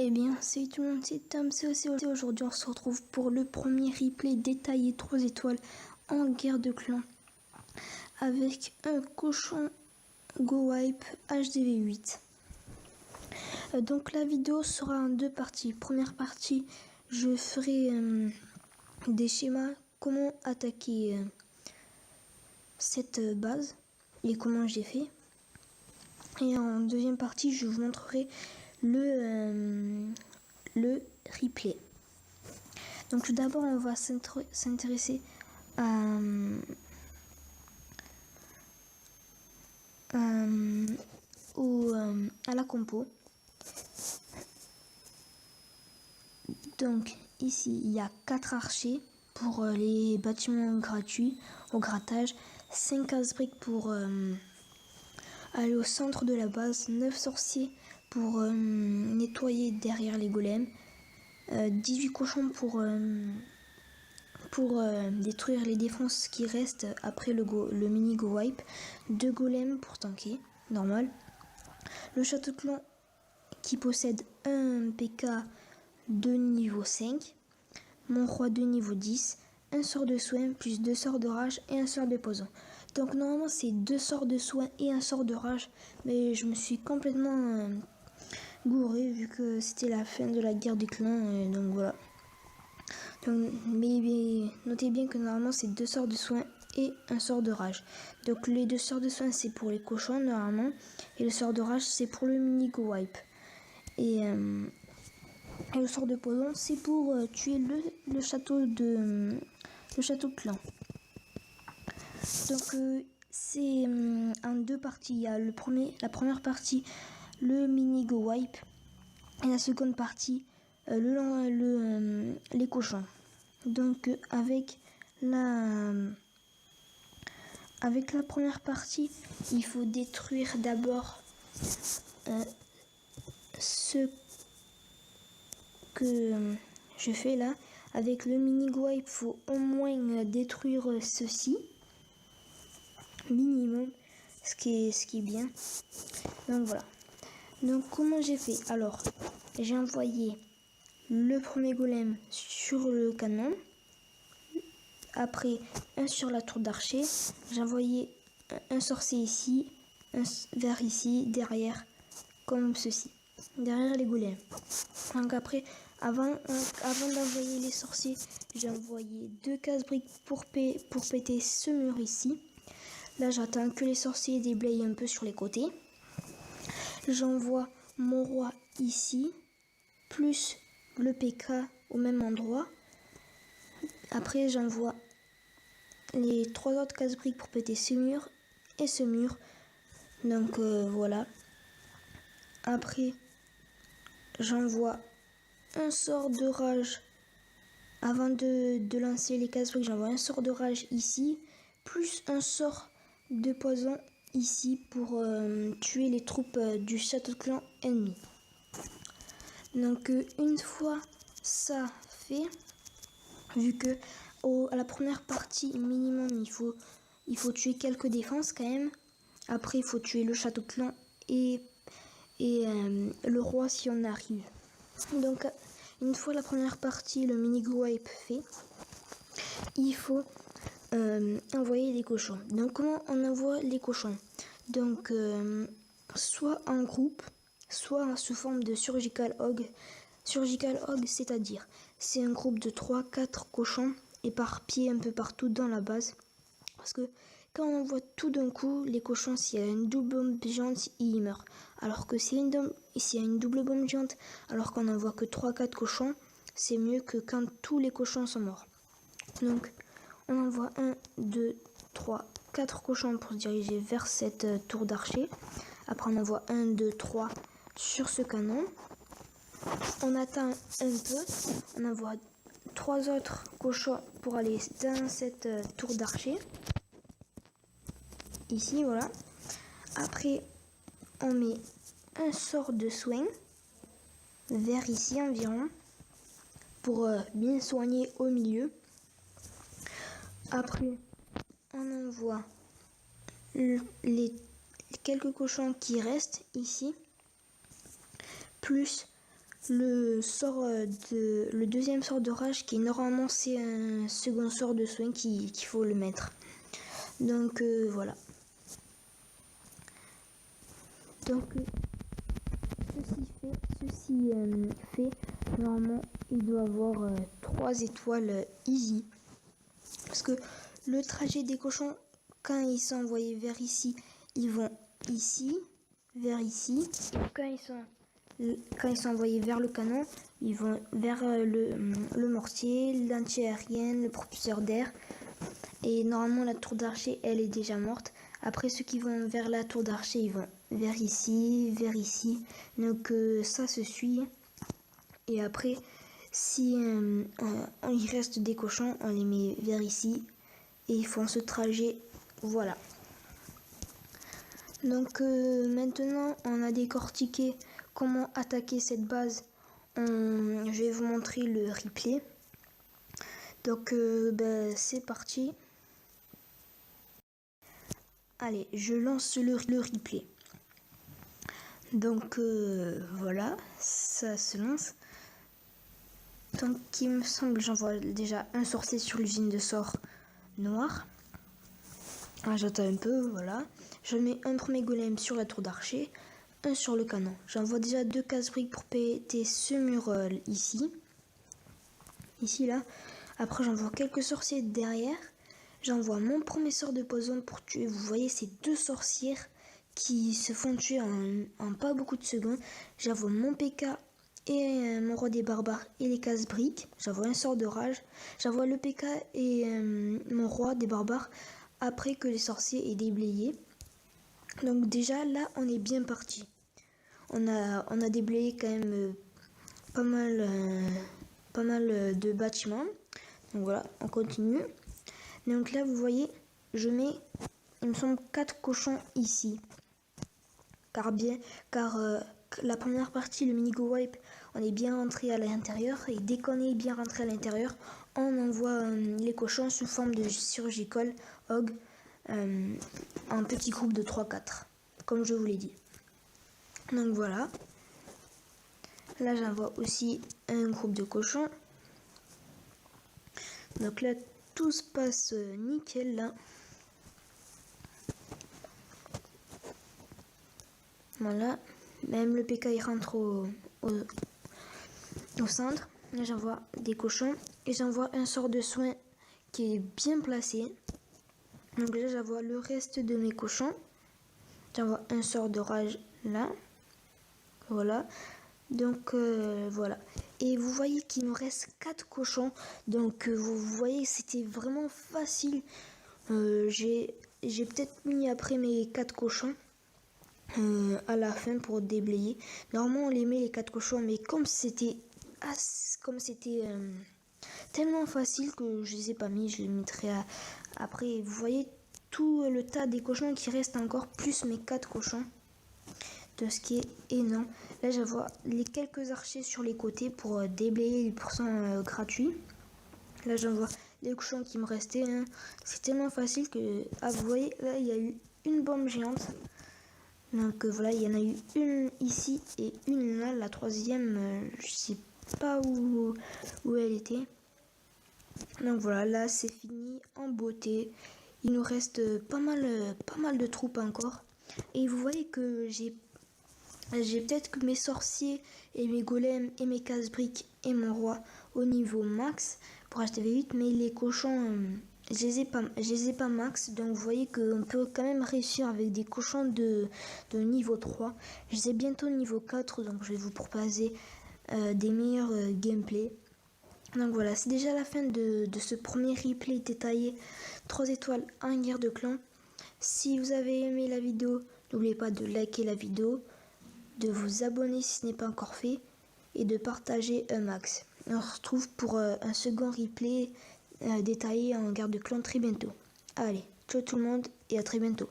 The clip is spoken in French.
Eh bien, salut tout le monde, c'est Tom, c'est aussi aujourd'hui on se retrouve pour le premier replay détaillé 3 étoiles en guerre de clans avec un cochon Go Wipe HDV8. Donc la vidéo sera en 2 parties. Première partie, je ferai des schémas, comment attaquer cette base et comment j'ai fait. Et en deuxième partie, je vous montrerai le replay. Donc tout d'abord, on va s'intéresser à la compo. Donc ici, il y a 4 archers pour les bâtiments gratuits au grattage, 5 casse-briques pour aller au centre de la base, 9 sorciers pour nettoyer derrière les golems, 18 cochons pour détruire les défenses qui restent après le mini Go Wipe, 2 golems pour tanker, normal. Le château de clan qui possède un PK de niveau 5, mon roi de niveau 10, un sort de soin plus 2 sorts de rage et un sort de poison. Donc normalement c'est 2 sorts de soin et un sort de rage, mais je me suis complètement gouré vu que c'était la fin de la guerre des clans, et donc voilà. Donc, mais notez bien que normalement c'est 2 sorts de soin et un sort de rage. Donc les 2 sorts de soin c'est pour les cochons normalement, et le sort de rage c'est pour le mini Go Wipe. Et le sort de poison c'est pour tuer le château de clan. Donc c'est en 2 parties. Il y a la première partie, le mini Go Wipe, et la seconde partie, les cochons. Donc avec la première partie, il faut détruire d'abord ce que je fais là. Avec le mini Go Wipe, il faut au moins détruire ceci minimum, ce qui est bien. Donc voilà. Donc comment j'ai fait? Alors j'ai envoyé le premier golem sur le canon, après un sur la tour d'archer, j'ai envoyé un sorcier ici, un vers ici, derrière, comme ceci, derrière les golems. Donc après, avant d'envoyer les sorciers, j'ai envoyé 2 casse-briques pour péter ce mur ici. Là j'attends que les sorciers déblayent un peu sur les côtés. J'envoie mon roi ici, plus le PK au même endroit. Après j'envoie les 3 autres casse-briques pour péter ce mur et ce mur. Donc voilà. Après j'envoie un sort de rage. Avant de lancer les casse-briques, j'envoie un sort de rage ici, plus un sort de poison ici pour tuer les troupes du château de clan ennemi. Donc une fois ça fait, vu que à la première partie minimum il faut tuer quelques défenses quand même. Après il faut tuer le château de clan et le roi si on arrive. Donc une fois la première partie, le mini Go Wipe fait, il faut envoyer les cochons. Donc comment on envoie les cochons? Donc soit en groupe, soit sous forme de Surgical Hog. Surgical Hog, c'est-à-dire c'est un groupe de 3-4 cochons éparpillés un peu partout dans la base. Parce que quand on envoie tout d'un coup, les cochons, s'il y a une double bombe géante, ils meurent. Alors que s'il y a une double bombe géante, alors qu'on n'envoie que 3-4 cochons, c'est mieux que quand tous les cochons sont morts. Donc on envoie 1, 2, 3, 4 cochons pour se diriger vers cette tour d'archer. Après on envoie 1, 2, 3 sur ce canon. On attend un peu, on envoie 3 autres cochons pour aller dans cette tour d'archer. Ici, voilà. Après, on met un sort de soin vers ici environ pour bien soigner au milieu. Après, on envoie les quelques cochons qui restent ici, plus le deuxième sort de rage qui normalement c'est un second sort de soin qu'il faut le mettre. Donc voilà. Donc ceci fait, normalement il doit avoir 3 étoiles easy. Parce que le trajet des cochons, quand ils sont envoyés vers ici, ils vont ici, vers ici. Et quand ils sont envoyés vers le canon, ils vont vers le mortier, l'anti-aérienne, le propulseur d'air. Et normalement, la tour d'archer, elle est déjà morte. Après, ceux qui vont vers la tour d'archer, ils vont vers ici, vers ici. Donc, ça se suit. Et après, si il reste des cochons, on les met vers ici. Et ils font ce trajet. Voilà. Donc, maintenant, on a décortiqué comment attaquer cette base. Je vais vous montrer le replay. Donc, c'est parti. Allez, je lance le replay. Donc voilà, ça se lance. Donc il me semble, j'envoie déjà un sorcier sur l'usine de sort noir. J'attends un peu, voilà. Je mets un premier golem sur la tour d'archer, un sur le canon. J'envoie déjà 2 casse-briques pour péter ce mur ici. Ici, là. Après, j'envoie quelques sorciers derrière. J'envoie mon premier sort de poison pour tuer. Vous voyez ces 2 sorcières qui se font tuer en pas beaucoup de secondes. J'envoie mon PK et mon roi des barbares et les casse-briques. J'envoie un sort de rage. J'envoie le PK et mon roi des barbares après que les sorciers aient déblayé. Donc déjà là on est bien parti. On a déblayé quand même pas mal de bâtiments. Donc voilà, on continue. Donc là vous voyez, je mets, il me semble, 4 cochons ici. Car la première partie, le mini-go wipe, on est bien rentré à l'intérieur. Et dès qu'on est bien rentré à l'intérieur, on envoie les cochons sous forme de surgical hog en petit groupe de 3-4, comme je vous l'ai dit. Donc voilà. Là, j'envoie aussi un groupe de cochons. Donc là, tout se passe nickel là. Voilà. Même le PK il rentre au centre. Là, j'envoie des cochons et j'envoie un sort de soin qui est bien placé. Donc là, j'envoie le reste de mes cochons. J'envoie un sort de rage là. Voilà. Donc voilà. Et vous voyez qu'il me reste 4 cochons. Donc vous voyez, c'était vraiment facile. J'ai peut-être mis après mes 4 cochons à la fin pour déblayer. Normalement on les met les 4 cochons, mais comme c'était tellement facile que je les ai pas mis, je les mettrai après. Vous voyez tout le tas des cochons qui restent encore, plus mes 4 cochons. De ce qui est énorme. Là j'envoie les quelques archers sur les côtés pour déblayer les pourcents gratuits. Là j'envoie les cochons qui me restaient. Hein. C'est tellement facile que... Ah vous voyez, là il y a eu une bombe géante. Donc voilà, il y en a eu une ici et une là. La troisième, je sais pas où elle était. Donc voilà, là c'est fini en beauté. Il nous reste pas mal de troupes encore. Et vous voyez que j'ai peut-être que mes sorciers et mes golems et mes casse-briques et mon roi au niveau max pour acheter V8, mais les cochons, je les ai pas max. Donc vous voyez qu'on peut quand même réussir avec des cochons de niveau 3. Je les ai bientôt niveau 4, donc je vais vous proposer des meilleurs gameplay. Donc voilà, c'est déjà la fin de ce premier replay détaillé 3 étoiles en guerre de clan. Si vous avez aimé la vidéo, n'oubliez pas de liker la vidéo, de vous abonner si ce n'est pas encore fait et de partager un max. On se retrouve pour un second replay détaillé en guerre de clan très bientôt. Allez, ciao tout le monde et à très bientôt.